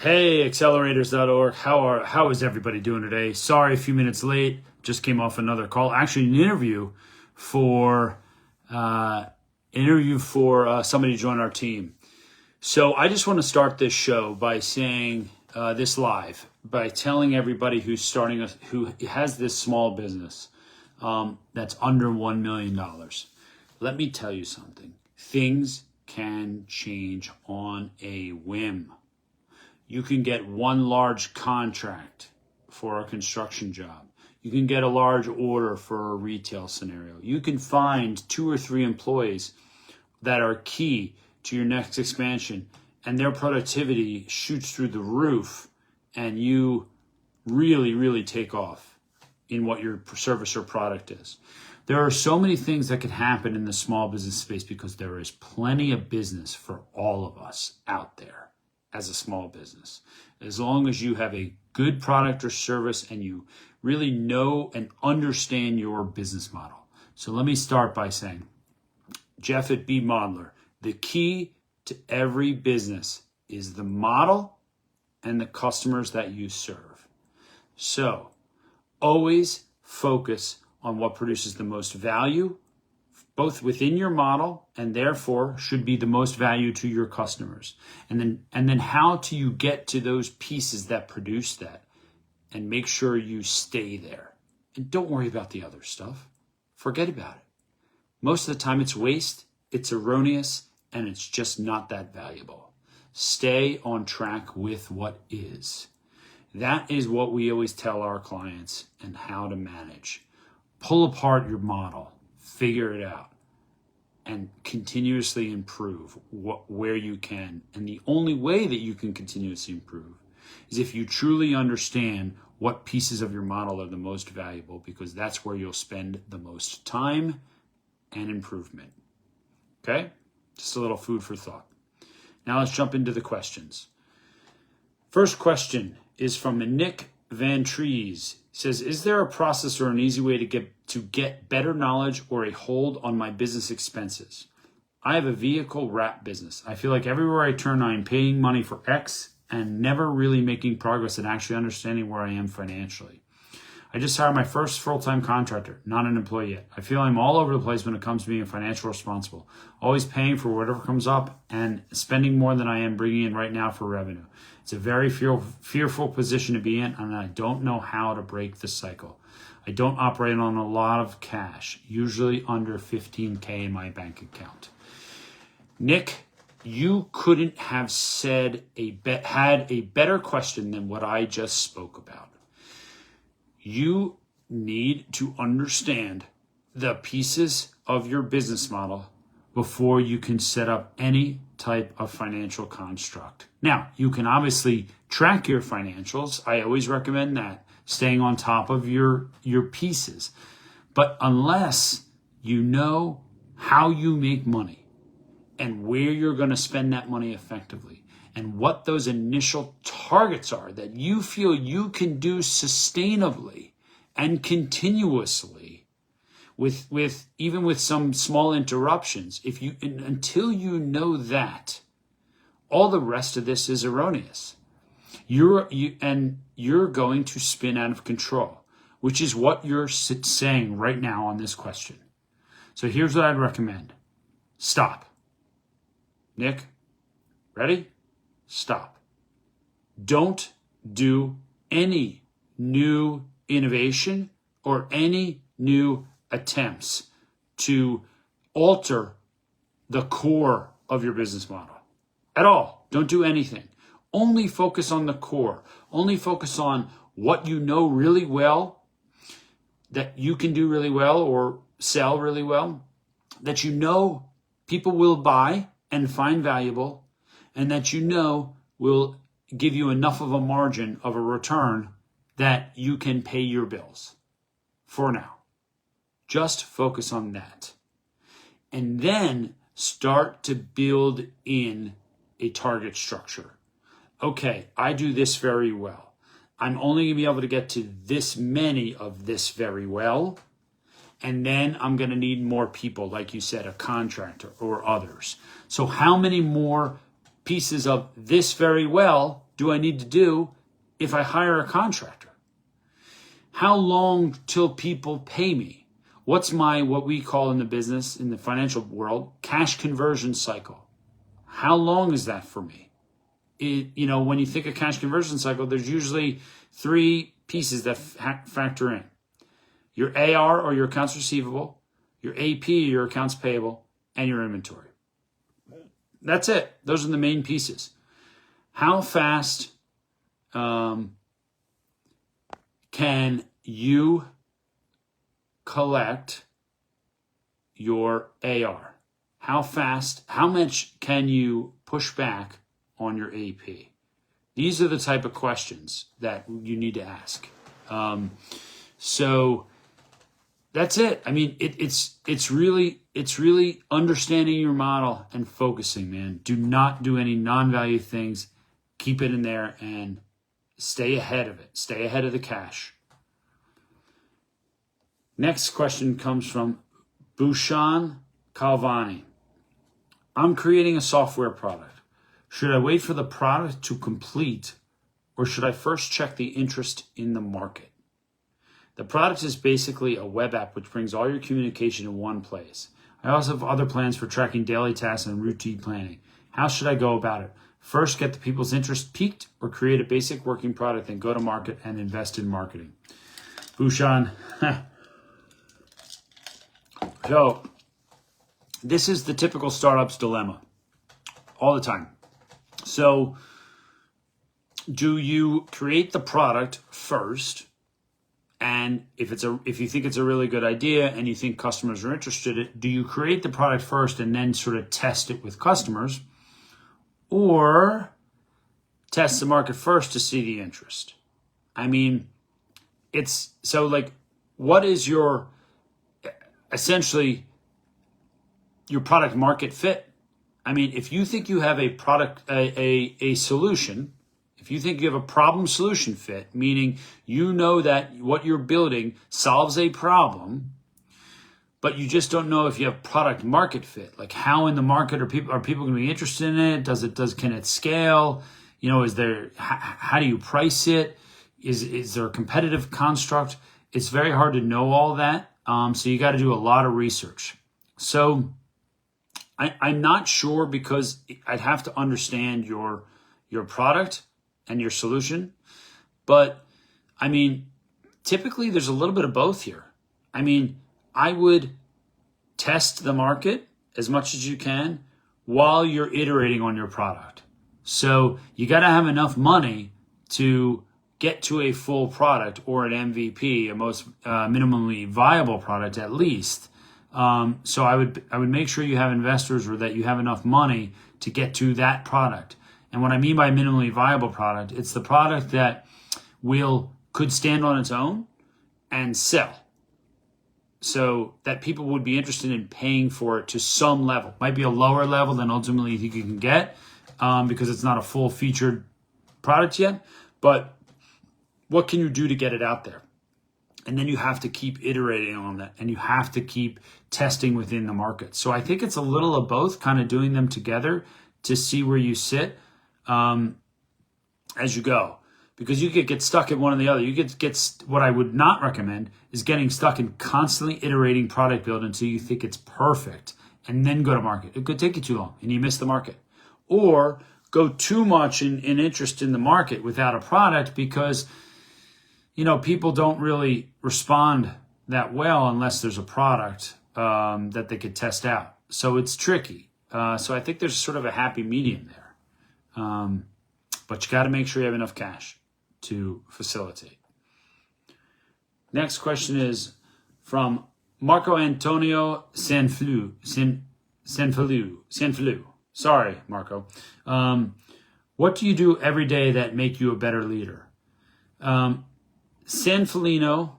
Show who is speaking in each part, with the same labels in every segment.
Speaker 1: Hey, accelerators.org. How is everybody doing today? Sorry, a few minutes late. Just came off another call. Actually, an interview for somebody to join our team. So I just want to start this show by saying this live by telling everybody who has this small business that's under $1 million. Let me tell you something. Things can change on a whim. You can get one large contract for a construction job. You can get a large order for a retail scenario. You can find 2 or 3 employees that are key to your next expansion, and their productivity shoots through the roof, and you really, really take off in what your service or product is. There are so many things that can happen in the small business space because there is plenty of business for all of us out there. As a small business, as long as you have a good product or service and you really know and understand your business model. So let me start by saying, Jeff at B Modeler, the key to every business is the model and the customers that you serve. So always focus on what produces the most value, both within your model and therefore should be the most value to your customers. And then how do you get to those pieces that produce that and make sure you stay there? And don't worry about the other stuff. Forget about it. Most of the time it's waste, it's erroneous, and it's just not that valuable. Stay on track with what is. That is what we always tell our clients and how to manage. Pull apart your model. Figure it out and continuously improve where you can. And the only way that you can continuously improve is if you truly understand what pieces of your model are the most valuable, because that's where you'll spend the most time and improvement. Okay? Just a little food for thought. Now let's jump into the questions. First question is from Nick Van Trees. He says, is there a process or an easy way to get better knowledge or a hold on my business expenses? I have a vehicle wrap business. I feel like everywhere I turn, I am paying money for X and never really making progress in actually understanding where I am financially. I just hired my first full-time contractor, not an employee yet. I feel I'm all over the place when it comes to being financially responsible, always paying for whatever comes up and spending more than I am bringing in right now for revenue. It's a very fearful position to be in, and I don't know how to break the cycle. I don't operate on a lot of cash, usually under $15K in my bank account. Nick, you couldn't have had a better question than what I just spoke about. You need to understand the pieces of your business model before you can set up any type of financial construct. Now, you can obviously track your financials. I always recommend that, staying on top of your pieces. But unless you know how you make money and where you're going to spend that money effectively and what those initial targets are that you feel you can do sustainably and continuously, with even with some small interruptions, until you know that, all the rest of this is erroneous. You're going to spin out of control, which is what you're saying right now on this question. So here's what I'd recommend. Stop. Nick, ready? Stop. Don't do any new innovation or any new attempts to alter the core of your business model at all. Don't do anything. Only focus on the core. Only focus on what you know really well, that you can do really well or sell really well, that you know people will buy and find valuable, and that you know will give you enough of a margin of a return that you can pay your bills for now. Just focus on that. And then start to build in a target structure. Okay, I do this very well. I'm only going to be able to get to this many of this very well. And then I'm going to need more people, like you said, a contractor or others. So how many more pieces of this very well do I need to do if I hire a contractor? How long till people pay me? What's my, what we call in the business, in the financial world, cash conversion cycle? How long is that for me? When you think of cash conversion cycle, there's usually three pieces that factor in. Your AR, or your accounts receivable, your AP, your accounts payable, and your inventory. That's it. Those are the main pieces. How fast can you collect your AR? How fast, how much can you push back on your AP? These are the type of questions that you need to ask. So that's it. I mean, it's really understanding your model and focusing, man. Do not do any non-value things. Keep it in there and stay ahead of it. Stay ahead of the cash. Next question comes from Bhushan Kalvani. I'm creating a software product. Should I wait for the product to complete, or should I first check the interest in the market? The product is basically a web app which brings all your communication in one place. I also have other plans for tracking daily tasks and routine planning. How should I go about it? First, get the people's interest piqued, or create a basic working product, then go to market and invest in marketing. Bhushan, so this is the typical startup's dilemma all the time. So do you create the product first? And if you think it's a really good idea and you think customers are interested in it, do you create the product first and then sort of test it with customers, or test the market first to see the interest? I mean, it's so like, what is your essentially your product market fit? I mean, if you think you have a product, a solution, if you think you have a problem solution fit, meaning you know that what you're building solves a problem, but you just don't know if you have product market fit, like how in the market are people going to be interested in it? Can it scale? How do you price it? Is there a competitive construct? It's very hard to know all that. So you got to do a lot of research. So I'm not sure, because I'd have to understand your product and your solution. But I mean, typically there's a little bit of both here. I mean, I would test the market as much as you can while you're iterating on your product. So you got to have enough money to get to a full product, or an MVP, a most minimally viable product at least. So I would make sure you have investors, or that you have enough money to get to that product. And what I mean by minimally viable product, it's the product that could stand on its own and sell, so that people would be interested in paying for it to some level. Might be a lower level than ultimately you think you can get, because it's not a full featured product yet. But what can you do to get it out there? And then you have to keep iterating on that, and you have to keep testing within the market. So I think it's a little of both, kind of doing them together to see where you sit as you go, because you could get stuck at one or the other. You get what I would not recommend is getting stuck in constantly iterating product build until you think it's perfect and then go to market. It could take you too long and you miss the market, or go too much in interest in the market without a product, because people don't really respond that well unless there's a product that they could test out. So it's tricky. So I think there's sort of a happy medium there. But you got to make sure you have enough cash to facilitate. Next question is from Marco Antonio Sanflu. Sorry, Marco. What do you do every day that make you a better leader? Sanfelino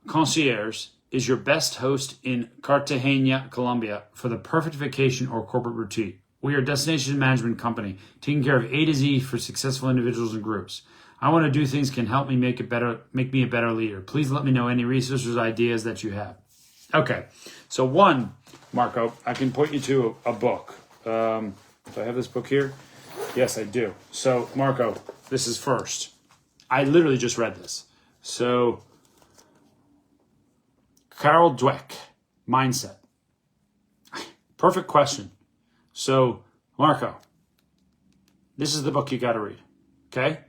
Speaker 1: Concierge is your best host in Cartagena, Colombia, for the perfect vacation or corporate retreat. We are a destination management company, taking care of A to Z for successful individuals and groups. I want to do things can help me make me a better leader. Please let me know any resources or ideas that you have. Okay, so one, Marco, I can point you to a book. So I have this book here. Yes, I do. So, Marco, this is first. I literally just read this. So, Carol Dweck, Mindset. Perfect question. So, Marco, this is the book you got to read. Okay?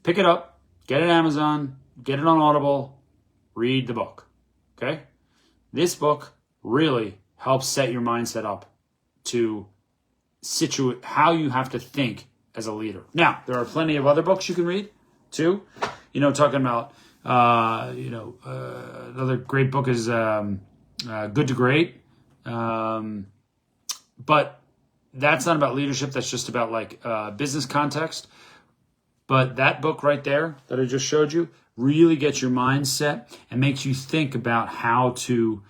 Speaker 1: Pick it up, get it on Amazon, get it on Audible, read the book. Okay? This book really helps set your mindset up to situate how you have to think as a leader. Now, there are plenty of other books you can read too. Talking about, another great book is Good to Great. But that's not about leadership. That's just about business context. But that book right there that I just showed you really gets your mindset and makes you think about how to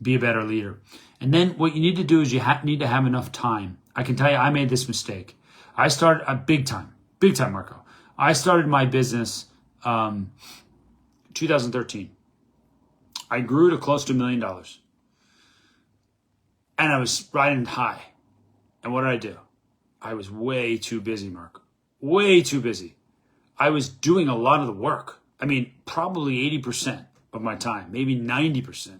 Speaker 1: be a better leader. And then what you need to do is you need to have enough time. I can tell you, I made this mistake. I started big time, Marco. I started my business 2013. I grew to close to $1 million. And I was riding high. And what did I do? I was way too busy, Marco. Way too busy. I was doing a lot of the work. I mean, probably 80% of my time, maybe 90%.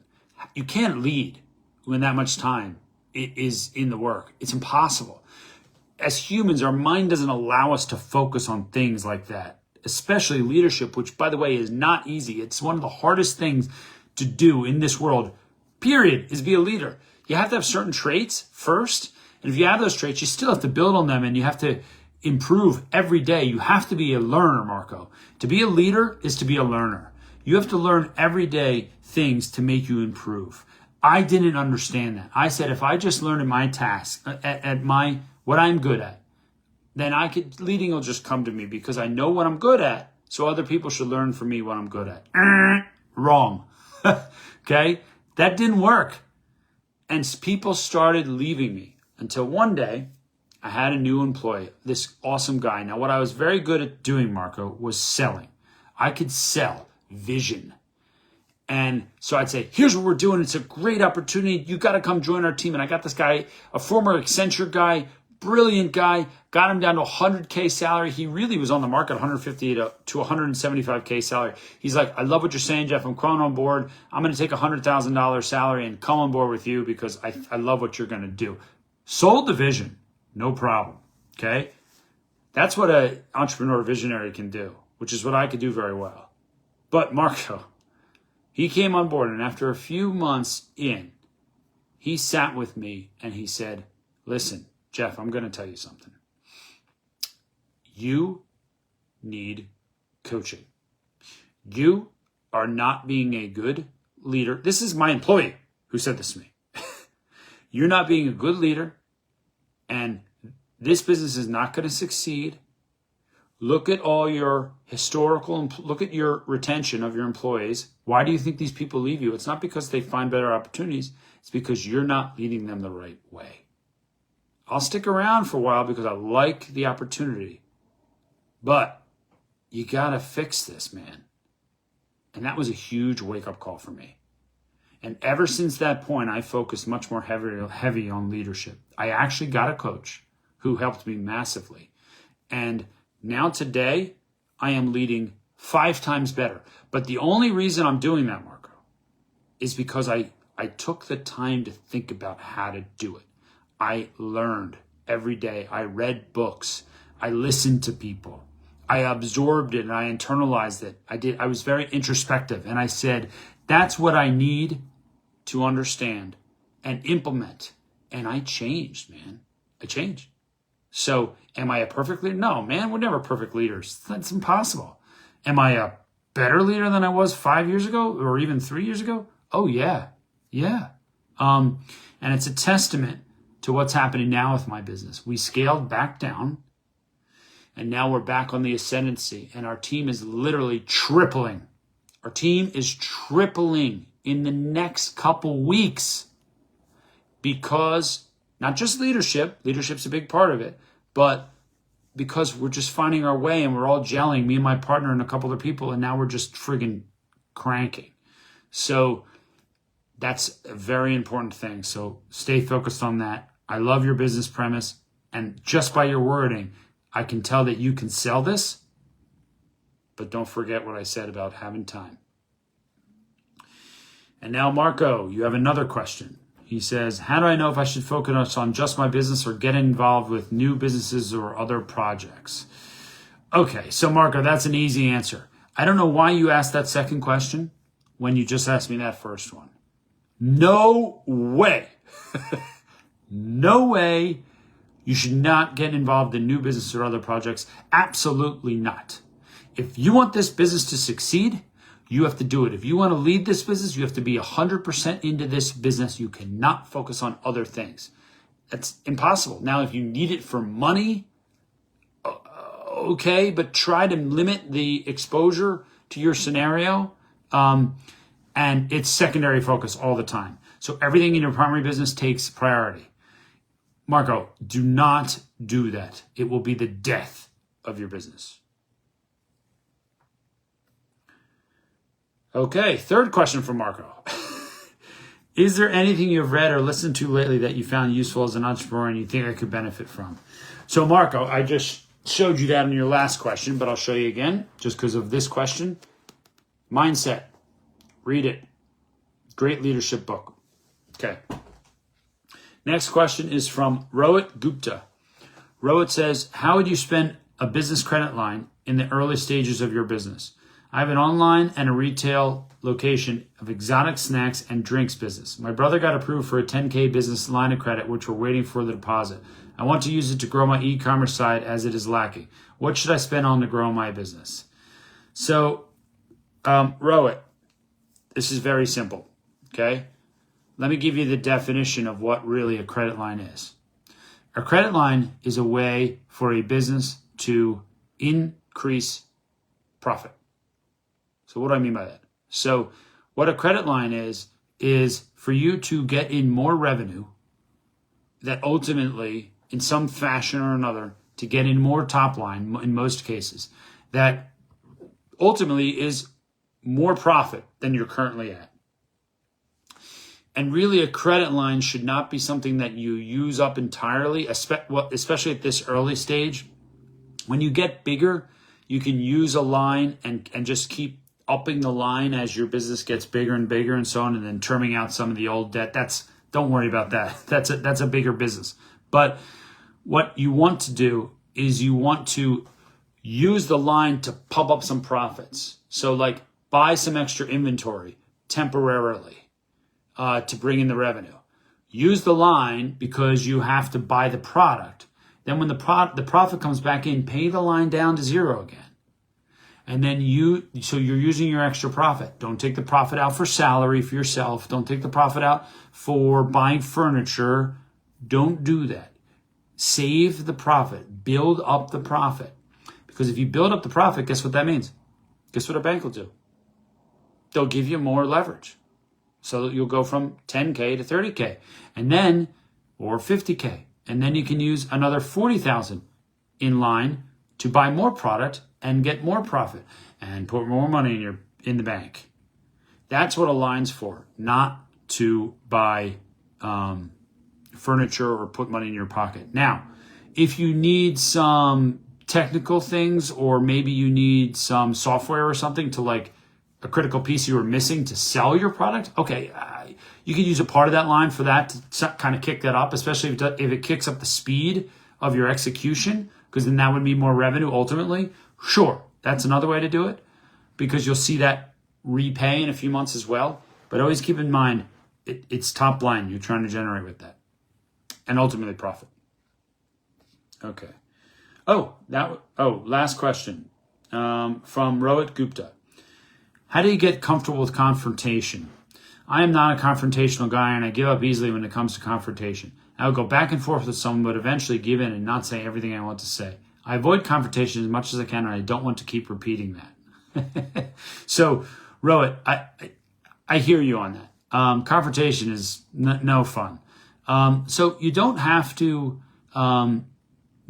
Speaker 1: You can't lead when that much time is in the work. It's impossible. As humans, our mind doesn't allow us to focus on things like that, especially leadership, which, by the way, is not easy. It's one of the hardest things to do in this world, period, is be a leader. You have to have certain traits first. And if you have those traits, you still have to build on them and you have to improve every day. You have to be a learner, Marco. To be a leader is to be a learner. You have to learn every day things to make you improve. I didn't understand that. I said, if I just learn in my task, what I'm good at, then leading will just come to me because I know what I'm good at. So other people should learn from me what I'm good at. Wrong. Okay? That didn't work. And people started leaving me until one day I had a new employee, this awesome guy. Now, what I was very good at doing, Marco, was selling. I could sell vision. And so I'd say, here's what we're doing. It's a great opportunity. You got to come join our team. And I got this guy, a former Accenture guy, brilliant guy, got him down to $100K salary. He really was on the market, 150 to $175K salary. He's like, I love what you're saying, Jeff. I'm coming on board. I'm going to take $100,000 salary and come on board with you because I love what you're going to do. Sold the vision. No problem. Okay. That's what an entrepreneur visionary can do, which is what I could do very well. But Marco, he came on board, and after a few months in, he sat with me and he said, listen, Jeff, I'm going to tell you something. You need coaching. You are not being a good leader. This is my employee who said this to me. You're not being a good leader, and this business is not going to succeed. Look at all your look at your retention of your employees. Why do you think these people leave you? It's not because they find better opportunities. It's because you're not leading them the right way. I'll stick around for a while because I like the opportunity. But you got to fix this, man. And that was a huge wake-up call for me. And ever since that point, I focused much more heavy on leadership. I actually got a coach who helped me massively. And now today, I am leading 5 times better. But the only reason I'm doing that, Marco, is because I took the time to think about how to do it. I learned every day. I read books. I listened to people. I absorbed it and I internalized it. I was very introspective. And I said, that's what I need to understand and implement. And I changed, man. I changed. So am I a perfect leader? No, man, we're never perfect leaders. That's impossible. Am I a better leader than I was 5 years ago or even 3 years ago? Oh, yeah. Yeah. And it's a testament to what's happening now with my business. We scaled back down and now we're back on the ascendancy and our team is literally tripling. Our team is tripling in the next couple weeks because not just leadership's a big part of it, but because we're just finding our way and we're all gelling, me and my partner and a couple other people, and now we're just friggin' cranking. So that's a very important thing. So stay focused on that. I love your business premise. And just by your wording, I can tell that you can sell this, but don't forget what I said about having time. And now, Marco, you have another question. He says, how do I know if I should focus on just my business or get involved with new businesses or other projects? Okay, so Marco, that's an easy answer. I don't know why you asked that second question when you just asked me that first one. No way. No way you should not get involved in new business or other projects. Absolutely not. If you want this business to succeed, you have to do it. If you want to lead this business, you have to be 100% into this business. You cannot focus on other things. That's impossible. Now, if you need it for money, okay, but try to limit the exposure to your scenario. And it's secondary focus all the time. So everything in your primary business takes priority. Marco, do not do that. It will be the death of your business. Okay, third question from Marco. Is there anything you've read or listened to lately that you found useful as an entrepreneur and you think I could benefit from? So Marco, I just showed you that in your last question, but I'll show you again just because of this question. Mindset. Read it. Great leadership book. Okay. Next question is from Rohit Gupta. Rohit says, how would you spend a business credit line in the early stages of your business? I have an online and a retail location of exotic snacks and drinks business. My brother got approved for a $10K business line of credit, which we're waiting for the deposit. I want to use it to grow my e-commerce side as it is lacking. What should I spend on to grow my business? So, Rohit, this is very simple, okay? Let me give you the definition of what really a credit line is. A credit line is a way for a business to increase profit. So what do I mean by that? So what a credit line is for you to get in more revenue that ultimately, in some fashion or another, to get in more top line in most cases, that ultimately is more profit than you're currently at. And really, a credit line should not be something that you use up entirely, especially at this early stage. When you get bigger, you can use a line and just keep upping the line as your business gets bigger and bigger and so on, and then terming out some of the old debt. Don't worry about that. That's a bigger business. But what you want to do is you want to use the line to pump up some profits. So like buy some extra inventory temporarily to bring in the revenue. Use the line because you have to buy the product. Then when the profit comes back in, pay the line down to zero again. And then you're using your extra profit. Don't take the profit out for salary for yourself. Don't take the profit out for buying furniture. Don't do that. Save the profit. Build up the profit. Because if you build up the profit, guess what that means? Guess what a bank will do? They'll give you more leverage. So you'll go from 10K to 30K. And then, or 50K. And then you can use another 40,000 in line to buy more product and get more profit and put more money in the bank. That's what a line's for, not to buy furniture or put money in your pocket. Now, if you need some technical things, or maybe you need some software or something to like a critical piece you were missing to sell your product, okay, you can use a part of that line for that to kind of kick that up, especially if it kicks up the speed of your execution, because then that would mean more revenue ultimately. Sure, that's another way to do it, because you'll see that repay in a few months as well. But always keep in mind, it's top line you're trying to generate with that, and ultimately profit. Okay. Last question from Rohit Gupta. How do you get comfortable with confrontation? I am not a confrontational guy, and I give up easily when it comes to confrontation. I will go back and forth with someone, but eventually give in and not say everything I want to say. I avoid confrontation as much as I can, and I don't want to keep repeating that. So, Rohit, I hear you on that. Confrontation is no fun. So you don't have to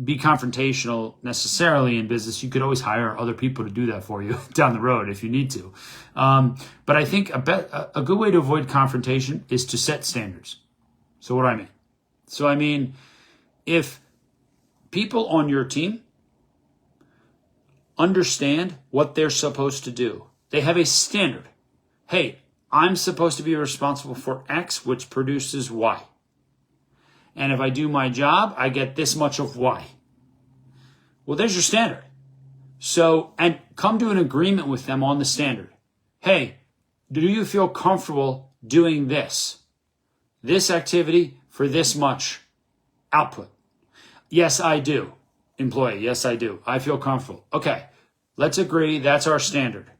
Speaker 1: be confrontational necessarily in business. You could always hire other people to do that for you down the road if you need to. But I think a good way to avoid confrontation is to set standards. So what do I mean? So I mean, if people on your team understand what they're supposed to do. They have a standard. Hey, I'm supposed to be responsible for X, which produces Y. And if I do my job, I get this much of Y. Well, there's your standard. So, and come to an agreement with them on the standard. Hey, do you feel comfortable doing this activity for this much output? Yes, I do. Employee, yes, I do. I feel comfortable. Okay, let's agree that's our standard.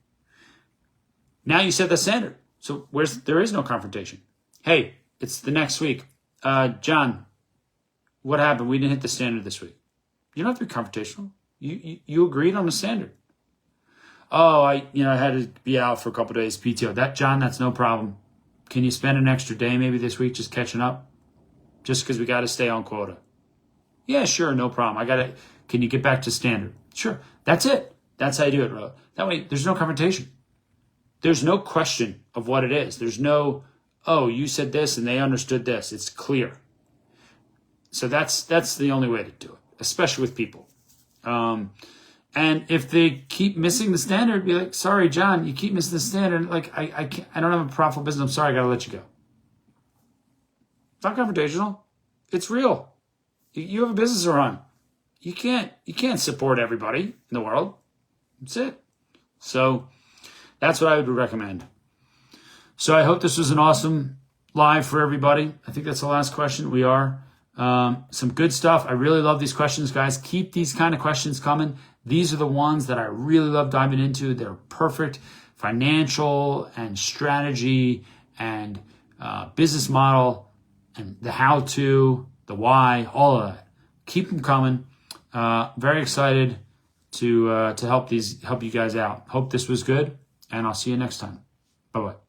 Speaker 1: Now you set the standard. So there is no confrontation. Hey, it's the next week. John, what happened? We didn't hit the standard this week. You don't have to be confrontational. You agreed on the standard. Oh, I had to be out for a couple of days PTO. John, that's no problem. Can you spend an extra day maybe this week just catching up? Just because we got to stay on quota. Yeah, sure, no problem. Can you get back to standard? Sure. That's it. That's how you do it, bro. That way, there's no confrontation. There's no question of what it is. There's no, oh, you said this and they understood this. It's clear. So that's the only way to do it, especially with people. And if they keep missing the standard, be like, sorry, John, you keep missing the standard. Like, I don't have a profitable business. I'm sorry, I got to let you go. It's not confrontational. It's real. You have a business to run. You can't support everybody in the world. That's it. So that's what I would recommend. So I hope this was an awesome live for everybody. I think that's the last question. We are. Some good stuff. I really love these questions, guys. Keep these kind of questions coming. These are the ones that I really love diving into. They're perfect financial and strategy and business model and the how-to, the why, all of that. Keep them coming. Very excited to help you guys out. Hope this was good, and I'll see you next time. Bye-bye.